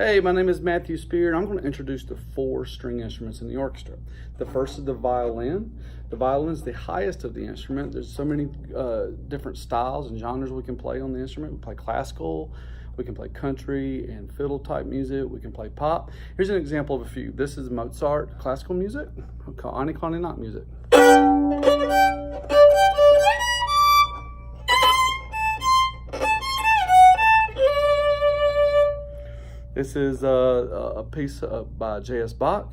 Hey, my name is Matthew Spear, and I'm going to introduce the 4 string instruments in the orchestra. The first is the violin. The violin is the highest of the instrument. There's so many different styles and genres we can play on the instrument. We play classical, we can play country and fiddle type music, we can play pop. Here's an example of a few. This is Mozart classical music, called Eine Kleine Nachtmusik. This is a piece by J.S. Bach.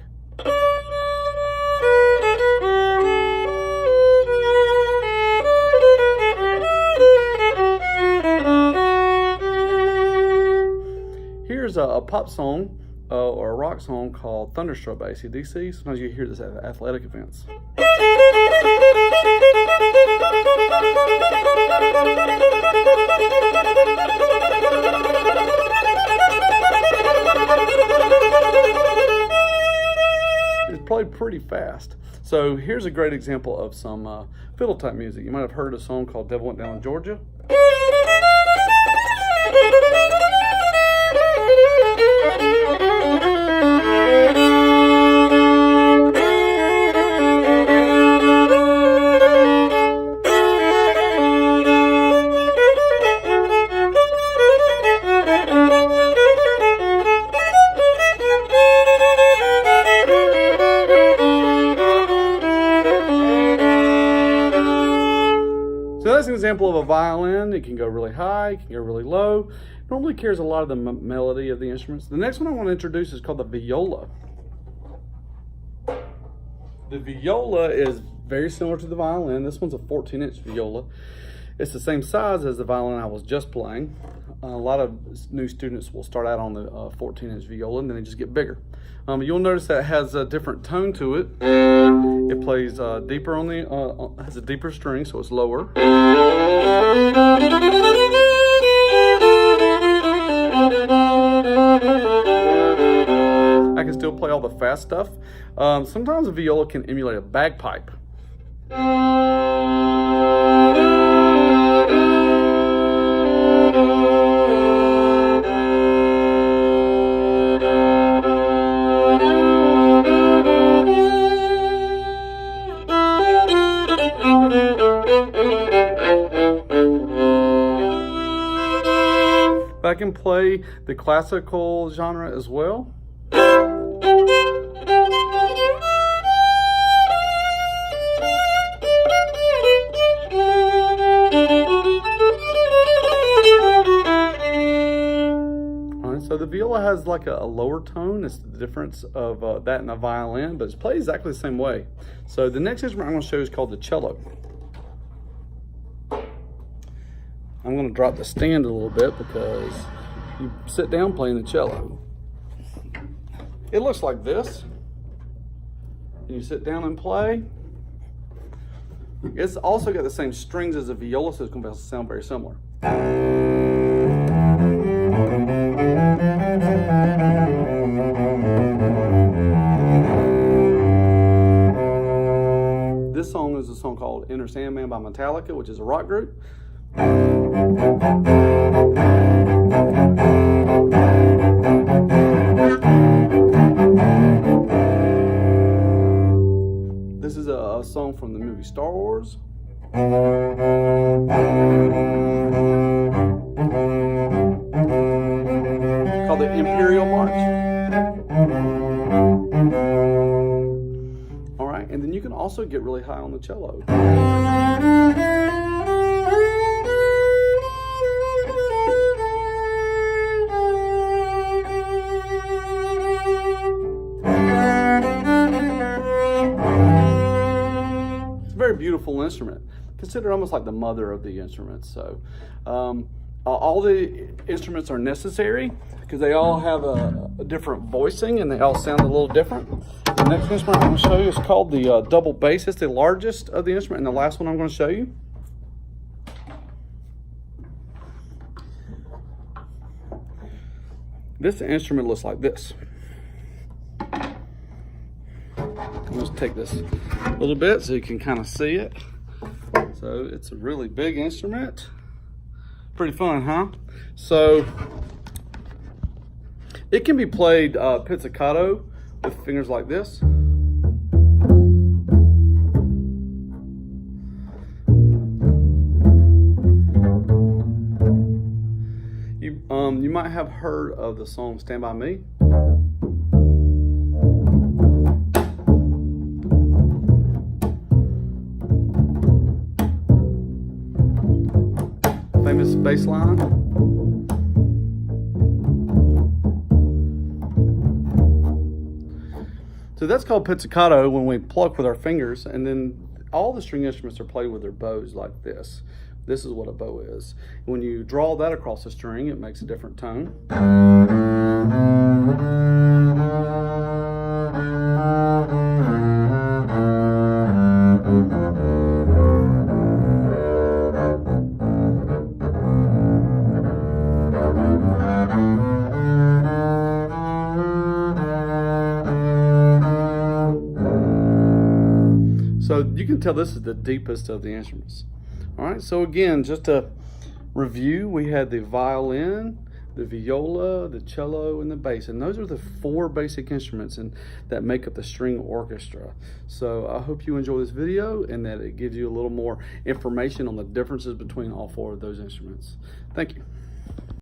Here's a pop song or a rock song called Thunderstruck by AC/DC. Sometimes you hear this at athletic events. It's played pretty fast. So here's a great example of some fiddle type music. You might have heard a song called Devil Went Down in Georgia. So that's an example of a violin. It can go really high, it can go really low. It normally carries a lot of the melody of the instruments. The next one I want to introduce is called the viola. The viola is very similar to the violin. This one's a 14-inch viola. It's the same size as the violin I was just playing. A lot of new students will start out on the 14-inch viola and then they just get bigger. You'll notice that it has a different tone to it. It plays deeper on the, has a deeper string, so it's lower. I can still play all the fast stuff. Sometimes a viola can emulate a bagpipe. I can play the classical genre as well. So the viola has like a lower tone. It's the difference of that and a violin, but it's played exactly the same way. So the next instrument I'm going to show you is called the cello. I'm going to drop the stand a little bit because you sit down playing the cello. It looks like this. You sit down and play. It's also got the same strings as a viola, so it's going to sound very similar. This song is a song called Enter Sandman by Metallica, which is a rock group. This is a song from the movie Star Wars. Called the Imperial March. All right, and then you can also get really high on the cello. Very beautiful instrument, considered almost like the mother of the instruments. So all the instruments are necessary because they all have a different voicing and they all sound a little different. The next instrument I'm going to show you is called the double bass. It's the largest of the instrument, and the last one I'm going to show you. This instrument looks like this. Let's take this a little bit so you can kind of see it. So it's a really big instrument. Pretty fun, huh? So It can be played pizzicato with fingers like this. You might have heard of the song Stand By Me. Famous bass line. So that's called pizzicato when we pluck with our fingers, and then all the string instruments are played with their bows like this. This is what a bow is. When you draw that across a string, it makes a different tone. So you can tell this is the deepest of the instruments. All right, so again, just to review, we had the violin, the viola, the cello, and the bass. And those are the 4 basic instruments that make up the string orchestra. So I hope you enjoy this video and that it gives you a little more information on the differences between all 4 of those instruments. Thank you.